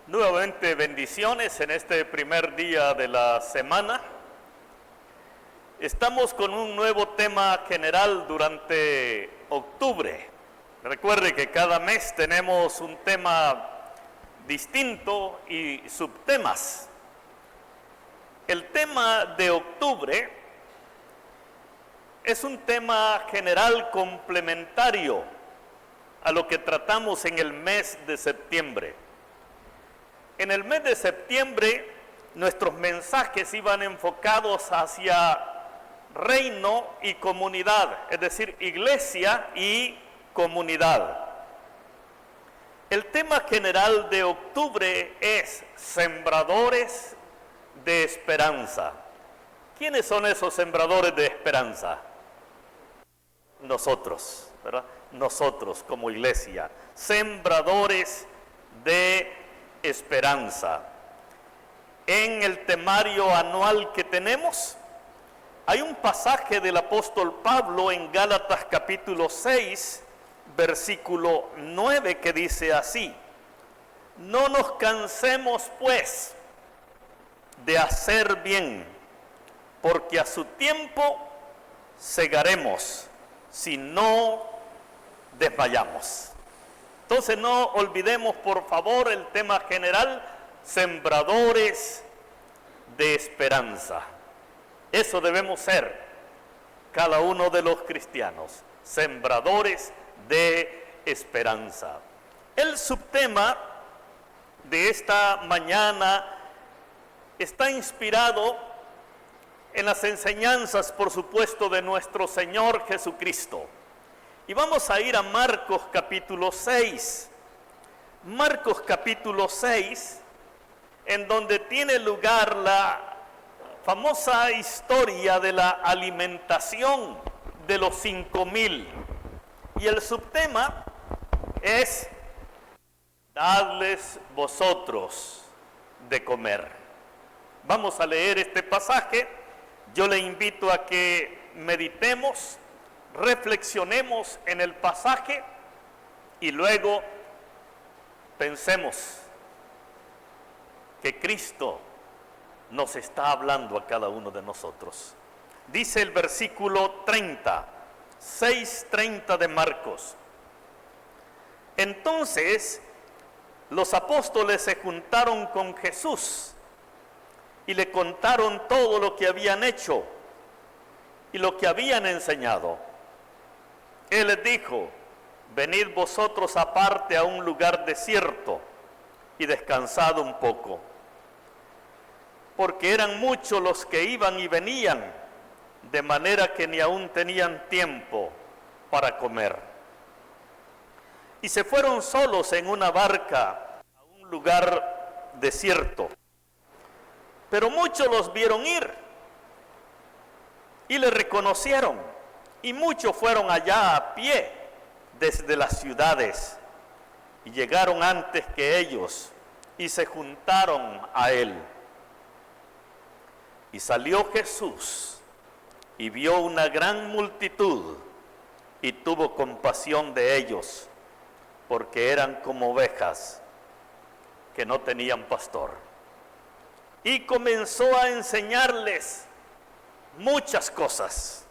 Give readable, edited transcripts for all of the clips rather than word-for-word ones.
Nuevamente bendiciones en este primer día de la semana. Estamos con un nuevo tema general durante octubre. Recuerde que cada mes tenemos un tema distinto y subtemas. El tema de octubre es un tema general complementario a lo que tratamos en el mes de septiembre. En el mes de septiembre, nuestros mensajes iban enfocados hacia reino y comunidad, es decir, iglesia y comunidad. El tema general de octubre es sembradores de esperanza. ¿Quiénes son esos sembradores de esperanza? Nosotros, ¿verdad? Nosotros como iglesia, sembradores de esperanza. En el temario anual que tenemos, hay un pasaje del apóstol Pablo en Gálatas capítulo 6, versículo 9, que dice así: no nos cansemos pues de hacer bien, porque a su tiempo segaremos si no desmayamos. Entonces no olvidemos, por favor, el tema general, sembradores de esperanza. Eso debemos ser cada uno de los cristianos, sembradores de esperanza. El subtema de esta mañana está inspirado en las enseñanzas, por supuesto, de nuestro Señor Jesucristo. Y vamos a ir a Marcos capítulo 6. Marcos capítulo 6, en donde tiene lugar la famosa historia de la alimentación de los 5,000. Y el subtema es: dadles vosotros de comer. Vamos a leer este pasaje. Yo le invito a que meditemos, reflexionemos en el pasaje y luego pensemos que Cristo nos está hablando a cada uno de nosotros. Dice el versículo 30, 6:30 de Marcos: entonces los apóstoles se juntaron con Jesús y le contaron todo lo que habían hecho y lo que habían enseñado. Él les dijo: venid vosotros aparte a un lugar desierto y descansad un poco. Porque eran muchos los que iban y venían, de manera que ni aún tenían tiempo para comer. Y se fueron solos en una barca a un lugar desierto. Pero muchos los vieron ir y le reconocieron, y muchos fueron allá a pie desde las ciudades y llegaron antes que ellos y se juntaron a él. Y salió Jesús y vio una gran multitud y tuvo compasión de ellos, porque eran como ovejas que no tenían pastor. Y comenzó a enseñarles muchas cosas.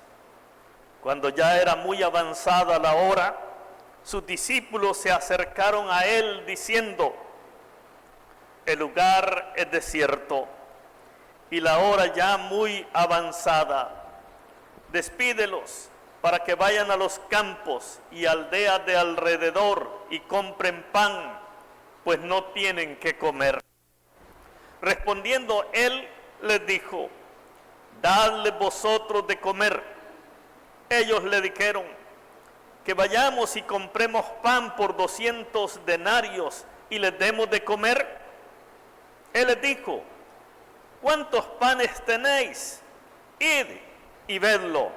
Cuando ya era muy avanzada la hora, sus discípulos se acercaron a él diciendo: el lugar es desierto y la hora ya muy avanzada. Despídelos para que vayan a los campos y aldeas de alrededor y compren pan, pues no tienen que comer. Respondiendo él les dijo: dadle vosotros de comer. Ellos le dijeron: que vayamos y compremos pan por 200 denarios y les demos de comer. Él les dijo: ¿cuántos panes tenéis? Id y vedlo.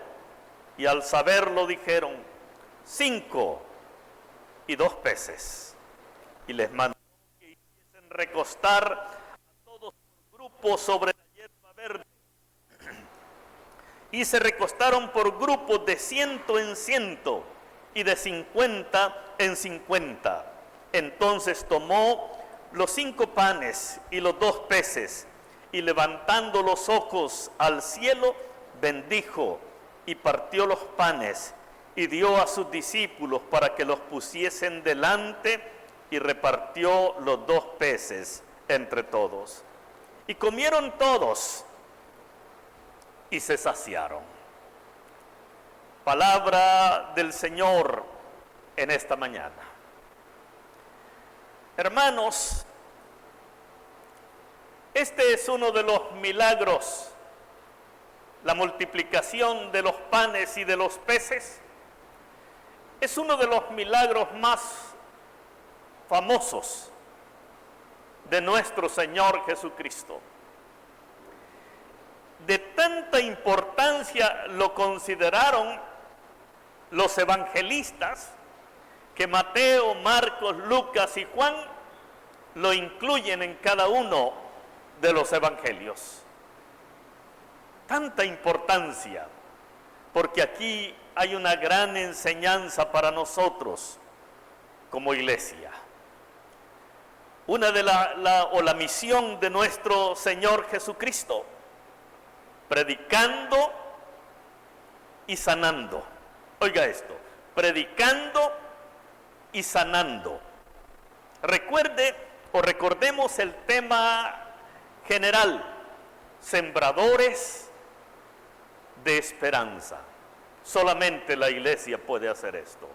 Y al saberlo dijeron: 5 y 2 peces. Y les mandó que hiciesen recostar a todos por grupos sobre la hierba verde. Y se recostaron por grupos de 100 en 100 y de 50 en 50. Entonces tomó los 5 panes y los 2 peces, y levantando los ojos al cielo, bendijo y partió los panes y dio a sus discípulos para que los pusiesen delante, y repartió los 2 peces entre todos. Y comieron todos y se saciaron. Palabra del Señor en esta mañana. Hermanos, este es uno de los milagros, la multiplicación de los panes y de los peces. Es uno de los milagros más famosos de nuestro Señor Jesucristo. De tanta importancia lo consideraron los evangelistas que Mateo, Marcos, Lucas y Juan lo incluyen en cada uno de los evangelios. Tanta importancia, porque aquí hay una gran enseñanza para nosotros como iglesia. Una de la misión de nuestro Señor Jesucristo, predicando y sanando. Oiga esto, predicando y sanando. Recuerde o recordemos el tema general: sembradores de esperanza. Solamente la iglesia puede hacer esto: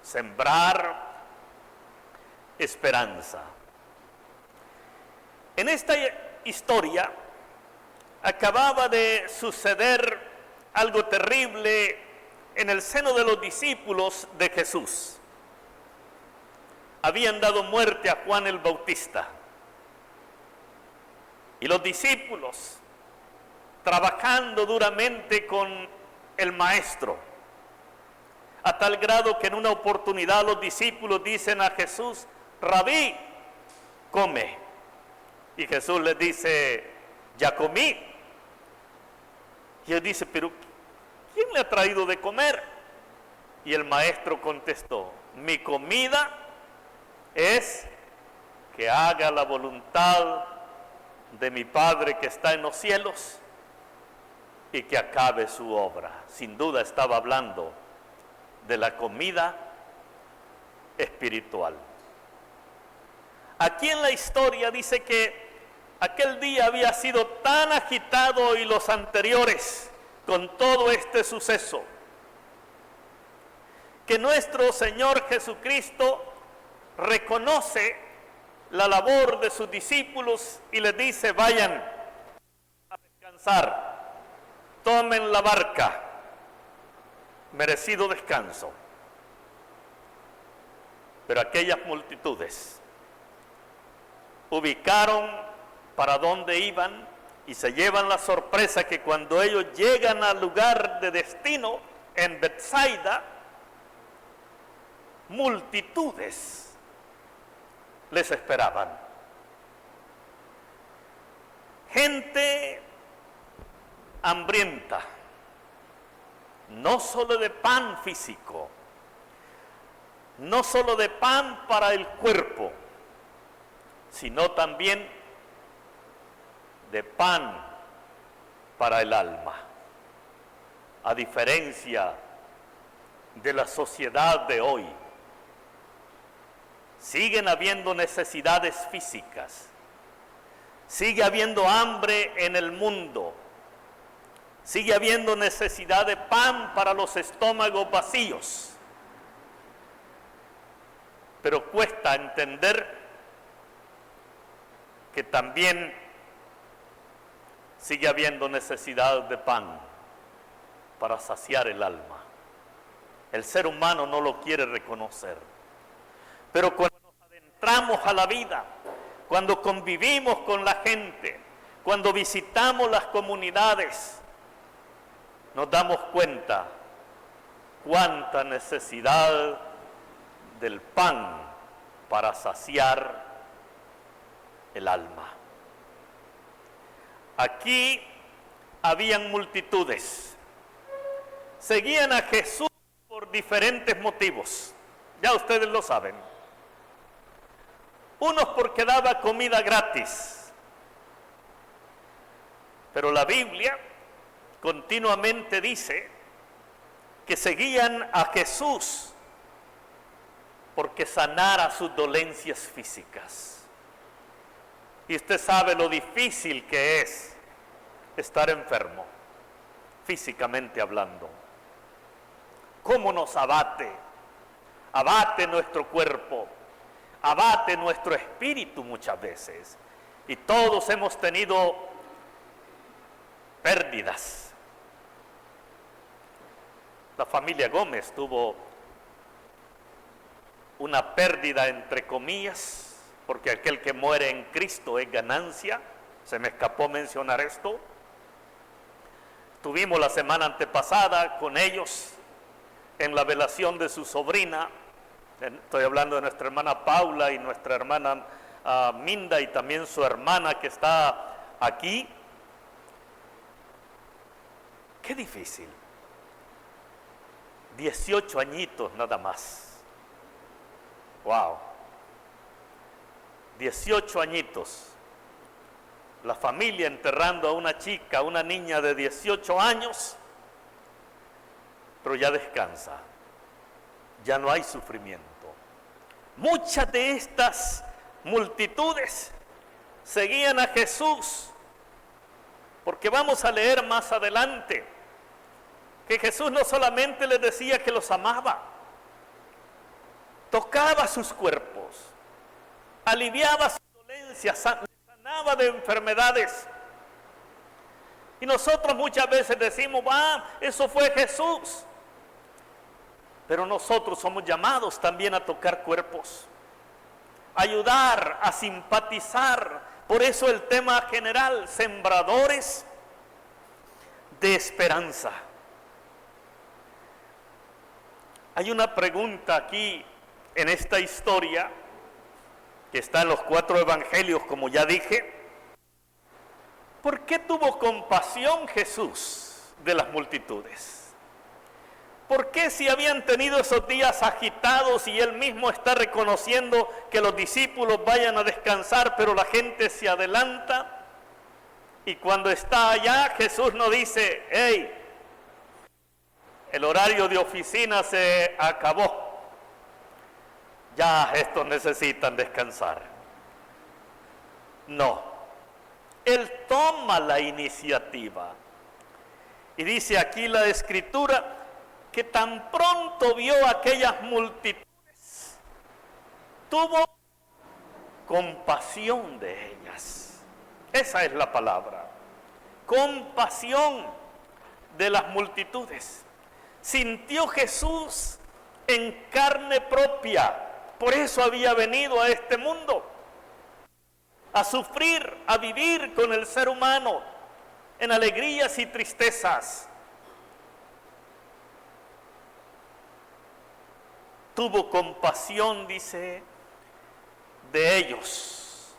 sembrar esperanza. En esta historia acababa de suceder algo terrible en el seno de los discípulos de Jesús. Habían dado muerte a Juan el Bautista, y los discípulos, trabajando duramente con el maestro, a tal grado que en una oportunidad los discípulos dicen a Jesús: Rabí, come. Y Jesús les dice: ya comí. Y él dice: pero ¿quién le ha traído de comer? Y el maestro contestó: mi comida es que haga la voluntad de mi Padre que está en los cielos y que acabe su obra. Sin duda estaba hablando de la comida espiritual. Aquí en la historia dice que aquel día había sido tan agitado, y los anteriores, con todo este suceso, que nuestro Señor Jesucristo reconoce la labor de sus discípulos y les dice: vayan a descansar, tomen la barca, merecido descanso. Pero aquellas multitudes ubicaron para dónde iban y se llevan la sorpresa que cuando ellos llegan al lugar de destino, en Betsaida, multitudes les esperaban. Gente hambrienta, no solo de pan físico, no solo de pan para el cuerpo, sino también de pan para el alma. A diferencia de la sociedad de hoy, siguen habiendo necesidades físicas, sigue habiendo hambre en el mundo, sigue habiendo necesidad de pan para los estómagos vacíos. Pero cuesta entender que también sigue habiendo necesidad de pan para saciar el alma. El ser humano no lo quiere reconocer. Pero cuando nos adentramos a la vida, cuando convivimos con la gente, cuando visitamos las comunidades, nos damos cuenta cuánta necesidad del pan para saciar el alma. Aquí habían multitudes, seguían a Jesús por diferentes motivos, ya ustedes lo saben. unos porque daba comida gratis. Pero la Biblia continuamente dice que seguían a Jesús porque sanara sus dolencias físicas. Y usted sabe lo difícil que es estar enfermo, físicamente hablando. ¿Cómo nos abate? Abate nuestro cuerpo, abate nuestro espíritu muchas veces. Y todos hemos tenido pérdidas. La familia Gómez tuvo una pérdida entre comillas, porque aquel que muere en Cristo es ganancia. Se me escapó mencionar esto. Tuvimos la semana antepasada con ellos en la velación de su sobrina. Estoy hablando de nuestra hermana Paula y nuestra hermana Minda, y también su hermana que está aquí. Qué difícil. 18 añitos nada más. Wow. 18 añitos. La familia enterrando a una chica, a una niña de 18 años, pero ya descansa. Ya no hay sufrimiento. Muchas de estas multitudes seguían a Jesús, porque vamos a leer más adelante que Jesús no solamente les decía que los amaba, tocaba sus cuerpos, aliviaba sus dolencias, sanaba de enfermedades. Y nosotros muchas veces decimos, eso fue Jesús. Pero nosotros somos llamados también a tocar cuerpos, a ayudar, a simpatizar. Por eso el tema general, sembradores de esperanza. Hay una pregunta aquí en esta historia que está en los 4 evangelios, como ya dije. ¿Por qué tuvo compasión Jesús de las multitudes? ¿Por qué si habían tenido esos días agitados y él mismo está reconociendo que los discípulos vayan a descansar, pero la gente se adelanta? Y cuando está allá, Jesús no dice, hey, el horario de oficina se acabó, ya estos necesitan descansar. No, él toma la iniciativa. Y dice aquí la Escritura que tan pronto vio aquellas multitudes, tuvo compasión de ellas. Esa es la palabra, compasión de las multitudes. Sintió Jesús en carne propia, por eso había venido a este mundo, a sufrir, a vivir con el ser humano en alegrías y tristezas. Tuvo compasión, dice, de ellos,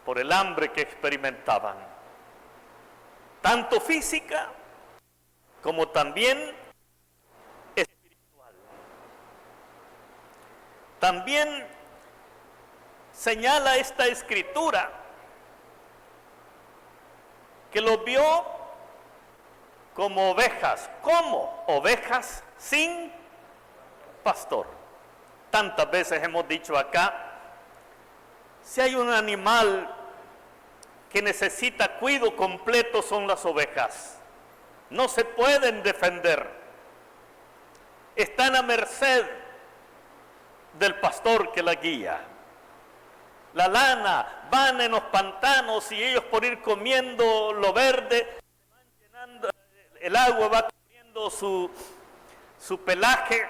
por el hambre que experimentaban, tanto física como también espiritual. También señala esta Escritura que los vio como ovejas. ¿Cómo? Ovejas sin pastor. Tantas veces hemos dicho acá, si hay un animal que necesita cuidado completo son las ovejas. No se pueden defender. Están a merced del pastor que la guía. La lana, van en los pantanos y ellos por ir comiendo lo verde, se van llenando, el agua va cubriendo su pelaje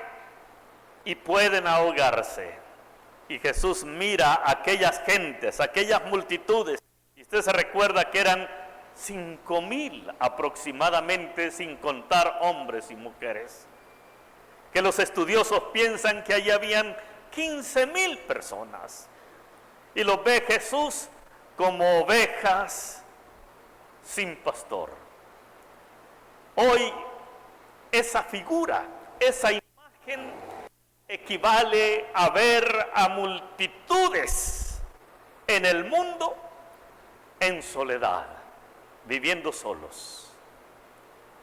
y pueden ahogarse. Y Jesús mira a aquellas gentes, a aquellas multitudes, y usted se recuerda que eran 5,000 aproximadamente, sin contar hombres y mujeres, que los estudiosos piensan que allí habían 15,000 personas, y los ve Jesús como ovejas sin pastor. Hoy esa figura, esa imagen equivale a ver a multitudes en el mundo en soledad, viviendo solos.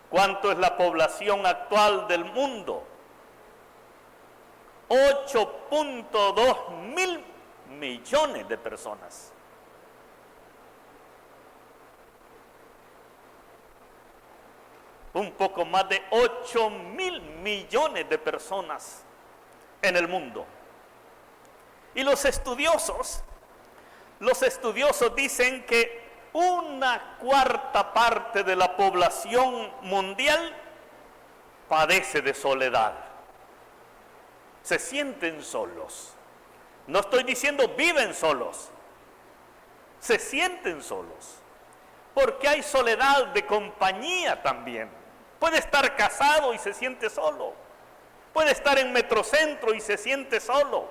¿Cuánto es la población actual del mundo? 8.2 mil millones de personas. Un poco más de 8 mil millones de personas en el mundo. Y los estudiosos dicen que una cuarta parte de la población mundial padece de soledad. Se sienten solos. No estoy diciendo viven solos. Se sienten solos. Porque hay soledad de compañía también. Puede estar casado y se siente solo. Puede estar en Metrocentro y se siente solo.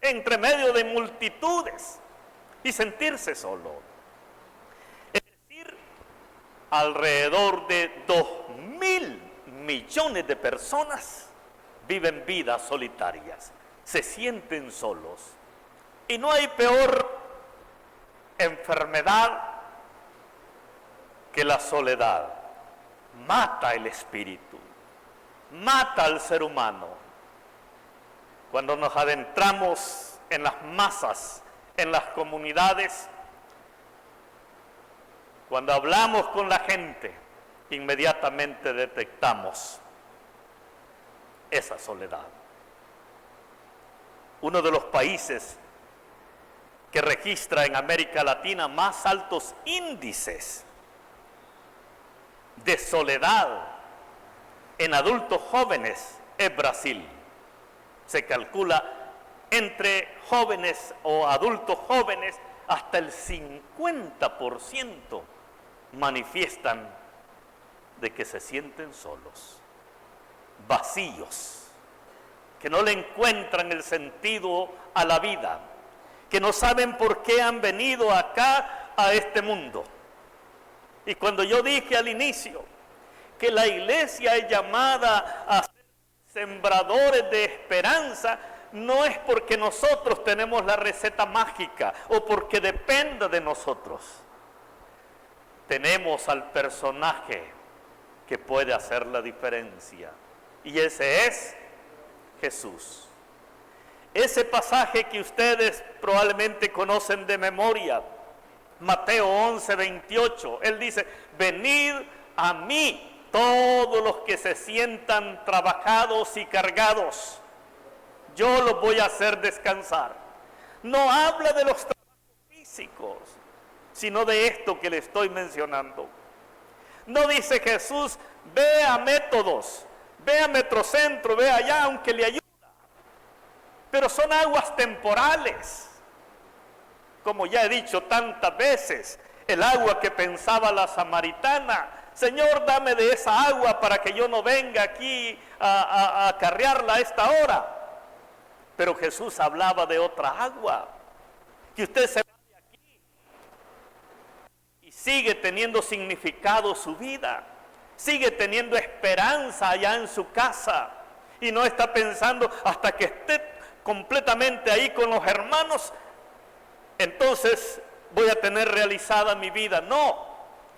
Entre medio de multitudes y sentirse solo. Es decir, alrededor de 2.000 millones de personas viven vidas solitarias, se sienten solos. Y no hay peor enfermedad que la soledad. Mata el espíritu, mata al ser humano. Cuando nos adentramos en las masas, en las comunidades, cuando hablamos con la gente, inmediatamente detectamos esa soledad. Uno de los países que registra en América Latina más altos índices de soledad en adultos jóvenes es Brasil. Se calcula entre jóvenes o adultos jóvenes hasta el 50% manifiestan de que se sienten solos, vacíos, que no le encuentran el sentido a la vida, que no saben por qué han venido acá a este mundo. Y cuando yo dije al inicio que la iglesia es llamada a ser sembradores de esperanza, no es porque nosotros tenemos la receta mágica o porque dependa de nosotros. Tenemos al personaje que puede hacer la diferencia, y ese es Jesús. Ese pasaje que ustedes probablemente conocen de memoria, Mateo 11:28, él dice: venid a mí todos los que se sientan trabajados y cargados, yo los voy a hacer descansar. No habla de los trabajos físicos, sino de esto que le estoy mencionando. No dice Jesús: ve a Métodos, ve a Metrocentro, ve allá, aunque le ayuda. Pero son aguas temporales. Como ya he dicho tantas veces, el agua que pensaba la samaritana: Señor, dame de esa agua para que yo no venga aquí a acarrearla a esta hora. Pero Jesús hablaba de otra agua, que usted se va de aquí y sigue teniendo significado su vida, sigue teniendo esperanza allá en su casa, y no está pensando hasta que esté completamente ahí con los hermanos, entonces voy a tener realizada mi vida. No,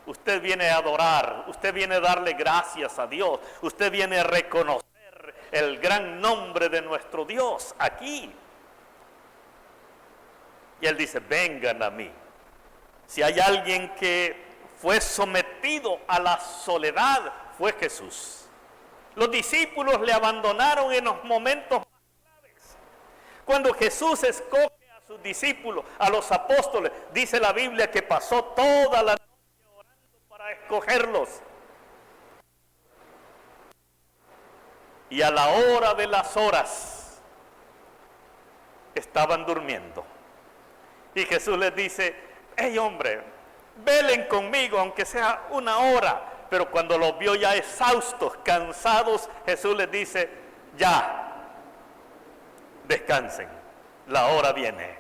usted viene a adorar, usted viene a darle gracias a Dios, usted viene a reconocer el gran nombre de nuestro Dios aquí. Y él dice: vengan a mí. Si hay alguien que fue sometido a la soledad, fue Jesús. Los discípulos le abandonaron en los momentos más claves. Cuando Jesús escoge a sus discípulos, a los apóstoles, dice la Biblia que pasó toda la noche orando para escogerlos. Y a la hora de las horas estaban durmiendo. Y Jesús les dice: hey, hombre, velen conmigo aunque sea una hora. Pero cuando los vio ya exhaustos, cansados, Jesús les dice: ya, descansen, la hora viene.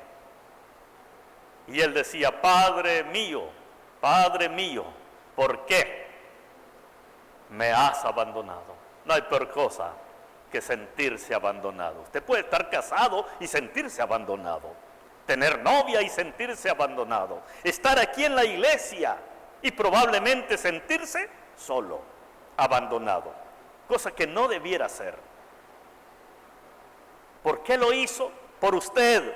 Y él decía: Padre mío, ¿por qué me has abandonado? No hay peor cosa que sentirse abandonado. Usted puede estar casado y sentirse abandonado, tener novia y sentirse abandonado, estar aquí en la iglesia y probablemente sentirse solo, abandonado, cosa que no debiera ser. ¿Por qué lo hizo? Por usted,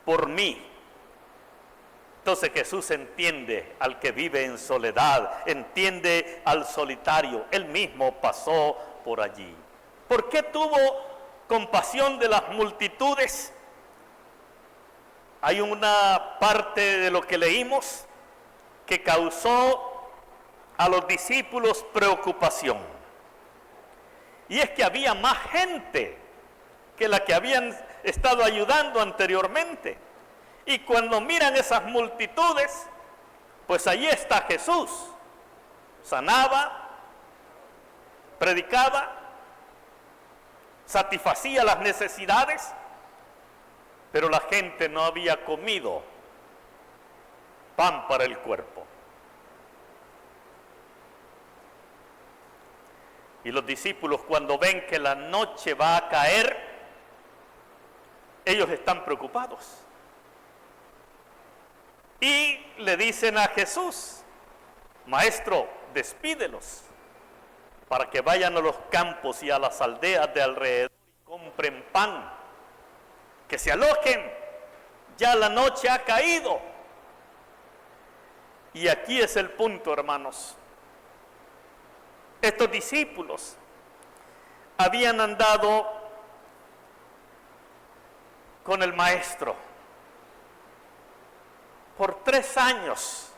por mí. Entonces Jesús entiende al que vive en soledad, entiende al solitario. Él mismo pasó por allí. ¿Por qué tuvo compasión de las multitudes? Hay una parte de lo que leímos que causó a los discípulos preocupación. Y es que había más gente que la que habían estado ayudando anteriormente. Y cuando miran esas multitudes, pues allí está Jesús. Sanaba, predicaba, satisfacía las necesidades, pero la gente no había comido pan para el cuerpo. Y los discípulos, cuando ven que la noche va a caer, ellos están preocupados. Y le dicen a Jesús: Maestro, despídelos para que vayan a los campos y a las aldeas de alrededor y compren pan, que se alojen, ya la noche ha caído. Y aquí es el punto, hermanos. Estos discípulos habían andado con el Maestro por 3 años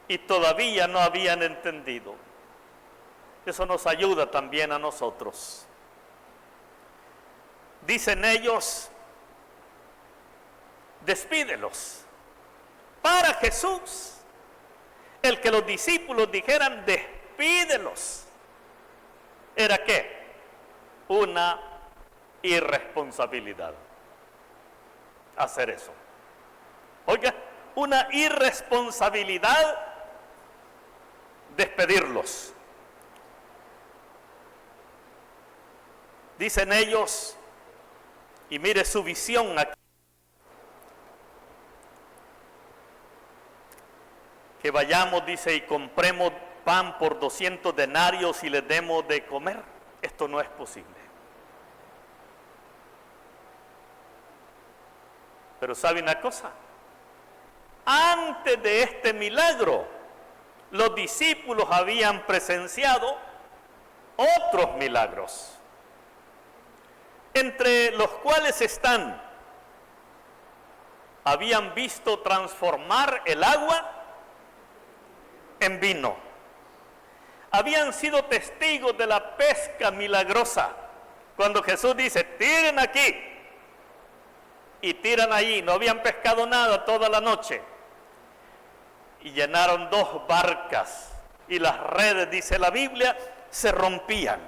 y todavía no habían entendido. Eso nos ayuda también a nosotros. Dicen ellos: despídelos. Para Jesús, el que los discípulos dijeran despídelos, ¿era qué? Una irresponsabilidad. Hacer eso. Oiga, una irresponsabilidad despedirlos. Dicen ellos, y mire su visión aquí, que vayamos, dice, y compremos pan por 200 denarios y les demos de comer. Esto no es posible. Pero ¿sabe una cosa? Antes de este milagro, los discípulos habían presenciado otros milagros, entre los cuales habían visto transformar el agua en vino. Habían sido testigos de la pesca milagrosa, cuando Jesús dice: tiren aquí, y tiran allí. No habían pescado nada toda la noche, y llenaron 2 barcas, y las redes, dice la Biblia, se rompían.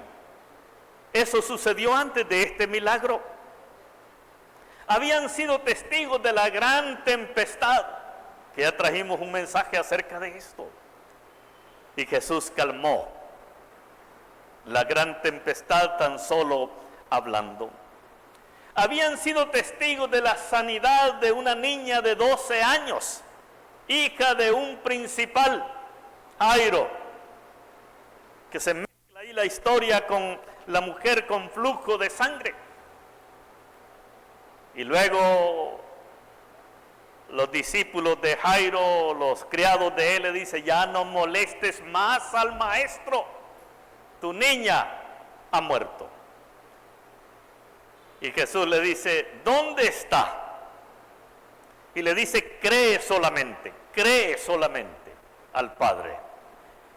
Eso sucedió antes de este milagro. Habían sido testigos de la gran tempestad, que ya trajimos un mensaje acerca de esto. Y Jesús calmó la gran tempestad tan solo hablando. Habían sido testigos de la sanidad de una niña de 12 años, hija de un principal, Jairo, que se mezcla ahí la historia con la mujer con flujo de sangre. Y luego los discípulos de Jairo, los criados de él, le dicen: ya no molestes más al maestro, tu niña ha muerto. Y Jesús le dice: ¿dónde está? Y le dice: cree solamente al Padre.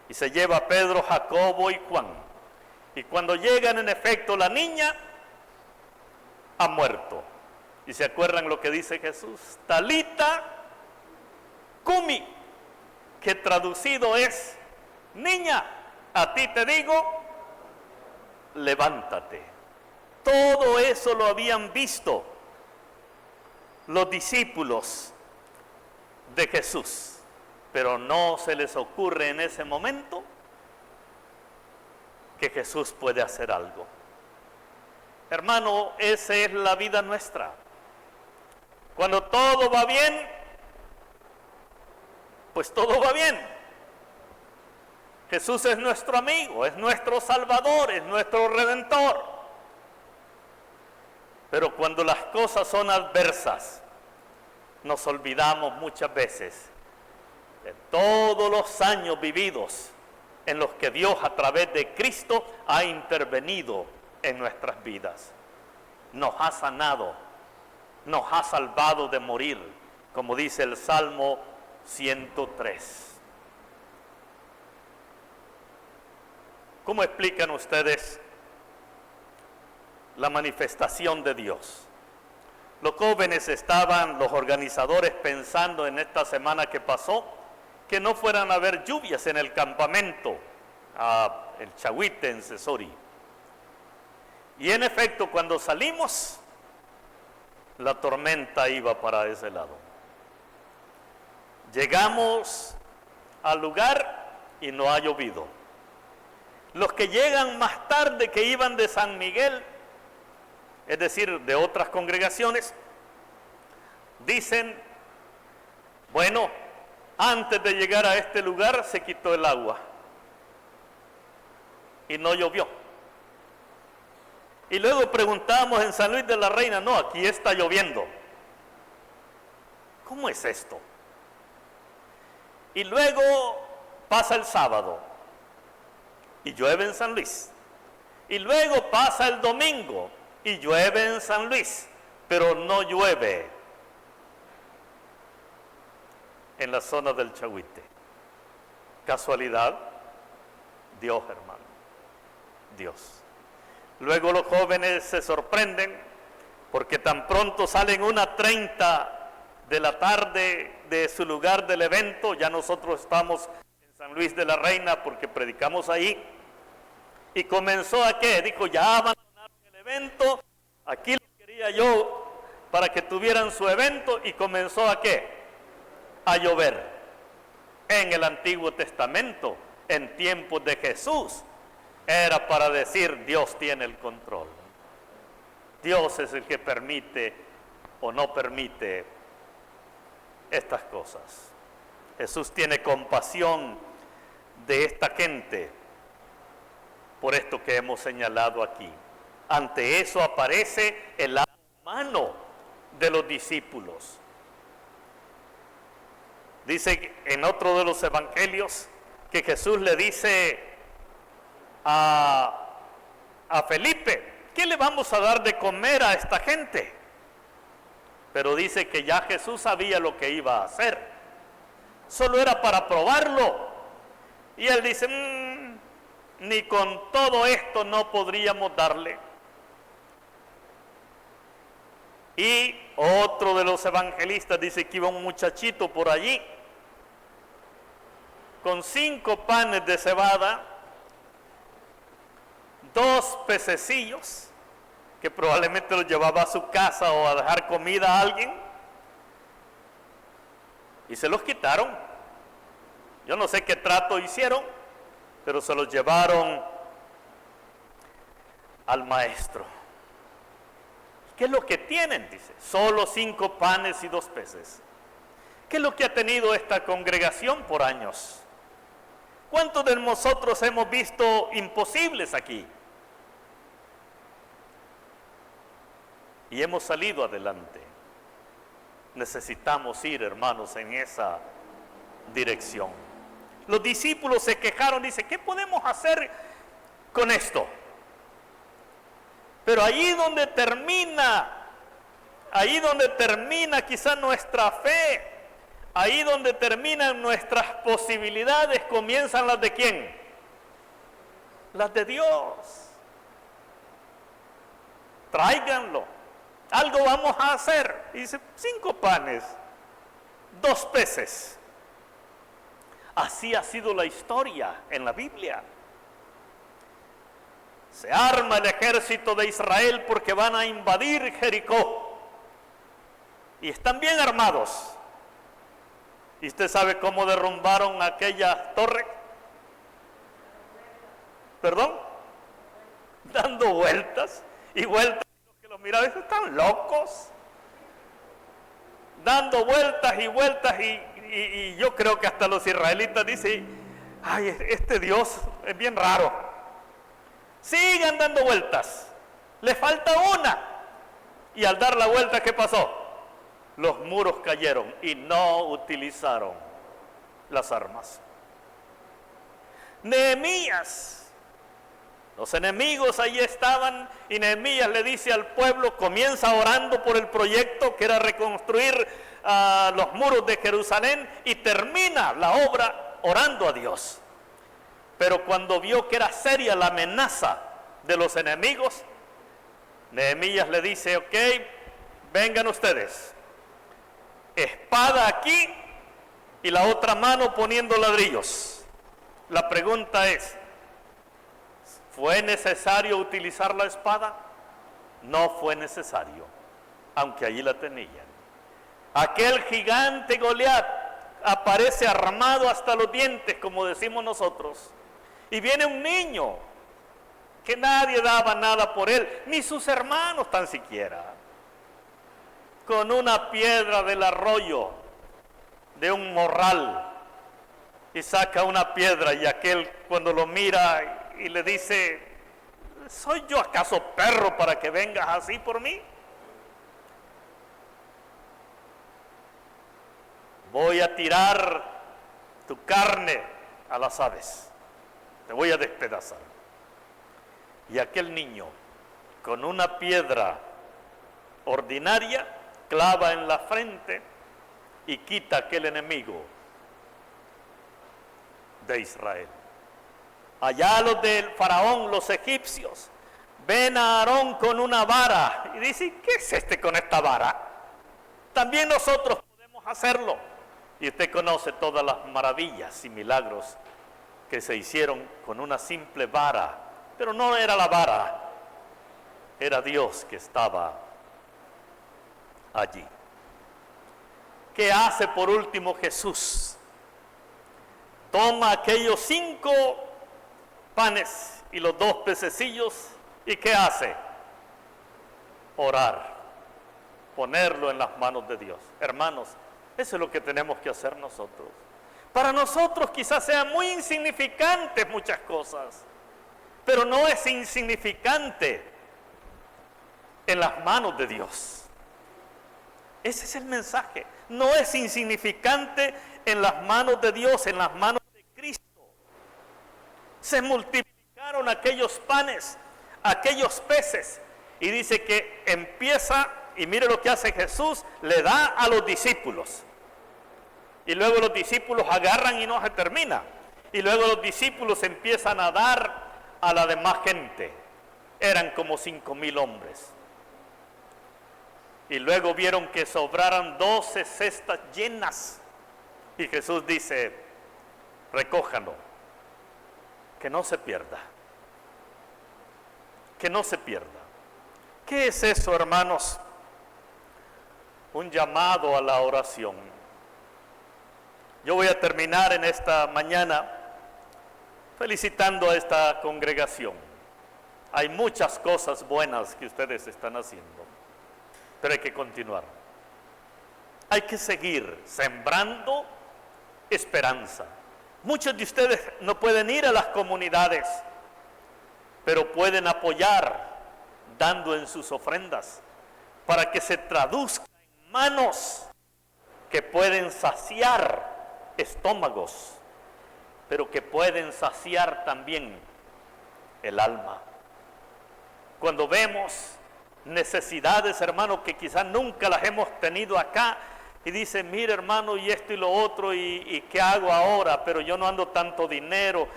Y se lleva a Pedro, Jacobo y Juan. Y cuando llegan, en efecto, la niña ha muerto. ¿Y se acuerdan lo que dice Jesús? Talita cumi, que traducido es: niña, a ti te digo, levántate. Todo eso lo habían visto los discípulos de Jesús, pero no se les ocurre en ese momento que Jesús puede hacer algo. Hermano, esa es la vida nuestra. Cuando todo va bien, pues todo va bien. Jesús es nuestro amigo, es nuestro Salvador, es nuestro Redentor. Pero cuando las cosas son adversas, nos olvidamos muchas veces de todos los años vividos en los que Dios a través de Cristo ha intervenido en nuestras vidas. Nos ha sanado, nos ha salvado de morir, como dice el Salmo 103. ¿Cómo explican ustedes la manifestación de Dios? Los jóvenes estaban, los organizadores, pensando en esta semana que pasó, que no fueran a haber lluvias en el campamento, el Chahuite en Sesori. Y en efecto, cuando salimos, la tormenta iba para ese lado. Llegamos al lugar y no ha llovido. Los que llegan más tarde, que iban de San Miguel, es decir, de otras congregaciones, dicen, bueno, antes de llegar a este lugar se quitó el agua y no llovió. Y luego preguntamos en San Luis de la Reina, no, aquí está lloviendo. ¿Cómo es esto? Y luego pasa el sábado y llueve en San Luis. Y luego pasa el domingo y llueve en San Luis, pero no llueve en la zona del Chahuite. ¿Casualidad? Dios, hermano. Dios. Luego los jóvenes se sorprenden porque tan pronto salen 1:30 de la tarde de su lugar del evento, ya nosotros estamos en San Luis de la Reina porque predicamos ahí, y comenzó a qué, dijo, ya abandonaron el evento, aquí lo quería yo para que tuvieran su evento, y comenzó a qué, a llover. En el Antiguo Testamento, en tiempos de Jesús, era para decir, Dios tiene el control. Dios es el que permite o no permite estas cosas. Jesús tiene compasión de esta gente por esto que hemos señalado aquí. Ante eso aparece el lado humano de los discípulos. Dice en otro de los evangelios que Jesús le dice a Felipe, ¿qué le vamos a dar de comer a esta gente? Pero dice que ya Jesús sabía lo que iba a hacer. Solo era para probarlo. Y él dice, ni con todo esto no podríamos darle. Y otro de los evangelistas dice que iba un muchachito por allí con 5 panes de cebada, 2 pececillos, que probablemente los llevaba a su casa o a dejar comida a alguien, y se los quitaron. Yo no sé qué trato hicieron, pero se los llevaron al maestro. ¿Qué es lo que tienen? Dice, solo 5 panes y 2 peces. ¿Qué es lo que ha tenido esta congregación por años? ¿Cuántos de nosotros hemos visto imposibles aquí? Y hemos salido adelante. Necesitamos ir, hermanos, en esa dirección. Los discípulos se quejaron, dice, ¿qué podemos hacer con esto? Pero ahí donde termina quizá nuestra fe, ahí donde terminan nuestras posibilidades, comienzan las de ¿quién? Las de Dios. Tráiganlo. Algo vamos a hacer. Y dice, 5 panes, 2 peces. Así ha sido la historia en la Biblia. Se arma el ejército de Israel porque van a invadir Jericó. Y están bien armados. ¿Y usted sabe cómo derrumbaron aquella torre? ¿Perdón? dando vueltas y vueltas. Los que los miraban están locos, dando vueltas y vueltas, y yo creo que hasta los israelitas dicen, ay, este Dios es bien raro. Sigan dando vueltas, le falta una. Y al dar la vuelta, ¿qué pasó? Los muros cayeron y no utilizaron las armas. Nehemías, los enemigos ahí estaban, y Nehemías le dice al pueblo, comienza orando por el proyecto que era reconstruir los muros de Jerusalén, y termina la obra orando a Dios. Pero cuando vio que era seria la amenaza de los enemigos, Nehemías le dice, ok, vengan ustedes, espada aquí y la otra mano poniendo ladrillos. La pregunta es, ¿fue necesario utilizar la espada? No fue necesario, aunque allí la tenían. Aquel gigante Goliat aparece armado hasta los dientes, como decimos nosotros, y viene un niño que nadie daba nada por él, ni sus hermanos tan siquiera, con una piedra del arroyo de un morral, y saca una piedra, y aquel cuando lo mira y le dice, ¿soy yo acaso perro para que vengas así por mí? Voy a tirar tu carne a las aves, te voy a despedazar. Y aquel niño, con una piedra ordinaria, clava en la frente y quita a aquel enemigo de Israel. Allá los del faraón, los egipcios, ven a Aarón con una vara y dicen, ¿qué es este con esta vara? También nosotros podemos hacerlo. Y usted conoce todas las maravillas y milagros que se hicieron con una simple vara. Pero no era la vara, era Dios que estaba allí. ¿Qué hace por último Jesús? Toma aquellos 5 panes y los 2 pececillos, ¿y qué hace? Orar, ponerlo en las manos de Dios. Hermanos, eso es lo que tenemos que hacer nosotros. Para nosotros quizás sean muy insignificantes muchas cosas, pero no es insignificante en las manos de Dios. Ese es el mensaje. No es insignificante en las manos de Dios, en las manos de Cristo. Se multiplicaron aquellos panes, aquellos peces, y dice que empieza, y mire lo que hace Jesús, le da a los discípulos. Y luego los discípulos agarran y no se termina. Y luego los discípulos empiezan a dar a la demás gente. Eran como 5,000 hombres. Y luego vieron que sobraran 12 cestas llenas. Y Jesús dice, recójanlo, que no se pierda. Que no se pierda. ¿Qué es eso, hermanos? Un llamado a la oración. Yo voy a terminar en esta mañana felicitando a esta congregación. Hay muchas cosas buenas que ustedes están haciendo, pero hay que continuar. Hay que seguir sembrando esperanza. Muchos de ustedes no pueden ir a las comunidades, pero pueden apoyar dando en sus ofrendas para que se traduzca en manos que pueden saciar estómagos, pero que pueden saciar también el alma. Cuando vemos necesidades, hermano, que quizás nunca las hemos tenido acá, y dice, mire hermano, y esto y lo otro, y ¿qué hago ahora? Pero yo no ando tanto dinero,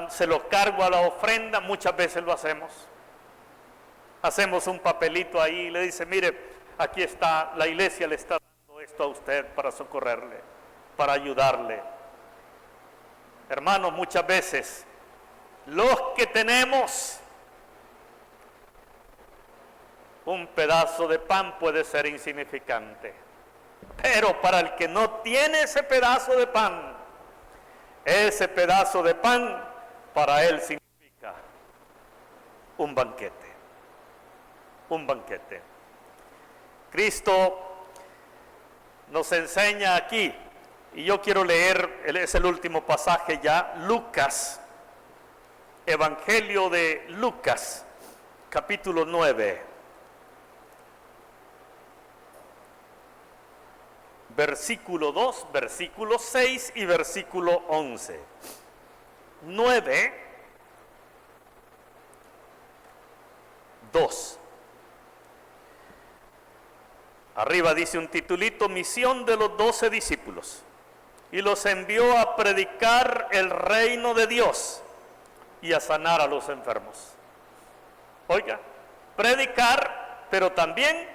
se lo cargo a la ofrenda. Muchas veces lo hacemos. Hacemos un papelito ahí y le dice, mire, aquí está, la iglesia le está dando esto a usted para socorrerle, para ayudarle. Hermanos, muchas veces los que tenemos un pedazo de pan puede ser insignificante, pero para el que no tiene ese pedazo de pan para él significa un banquete. Un banquete. Cristo nos enseña aquí, y yo quiero leer, es el último pasaje ya, Lucas, Evangelio de Lucas, capítulo 9, versículo 2, versículo 6 y versículo 11. 9, 2. Arriba dice un titulito, misión de los 12 discípulos. Y los envió a predicar el reino de Dios y a sanar a los enfermos. Oiga, predicar, pero también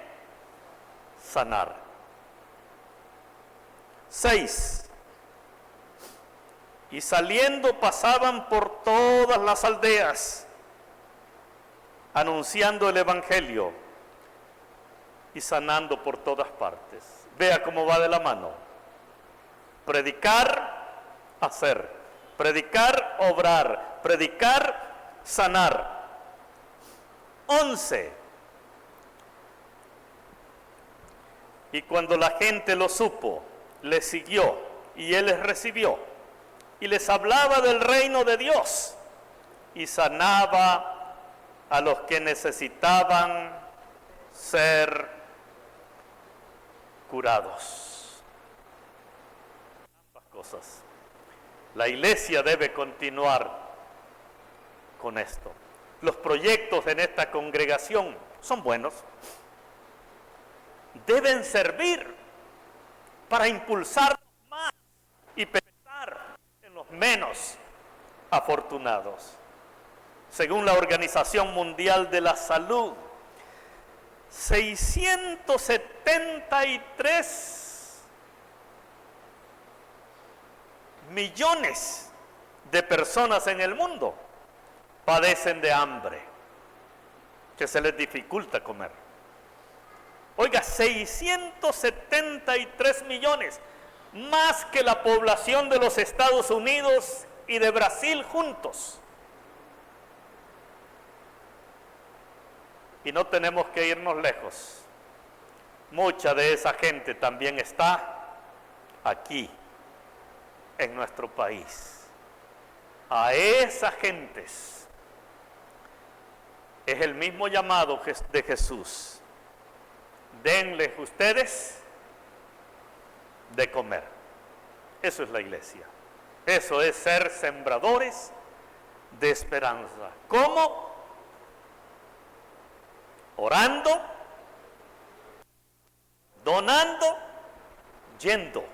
sanar. 6. Y saliendo pasaban por todas las aldeas, anunciando el evangelio y sanando por todas partes. Vea cómo va de la mano. Predicar, hacer. Predicar, obrar. Predicar, sanar. 11. Y cuando la gente lo supo, le siguió y él les recibió y les hablaba del reino de Dios y sanaba a los que necesitaban ser curados. Ambas cosas. La iglesia debe continuar con esto. Los proyectos en esta congregación son buenos. Deben servir para impulsar más y pensar en los menos afortunados. Según la Organización Mundial de la Salud, 673 millones de personas en el mundo padecen de hambre, que se les dificulta comer. Oiga, 673 millones, más que la población de los Estados Unidos y de Brasil juntos. Y no tenemos que irnos lejos. Mucha de esa gente también está aquí, en nuestro país. A esas gentes es el mismo llamado de Jesús. Denles ustedes de comer. Eso es la iglesia. Eso es ser sembradores de esperanza. ¿Cómo? Orando, donando, yendo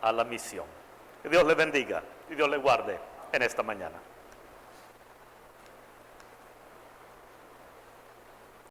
a la misión. Que Dios les bendiga y Dios les guarde en esta mañana.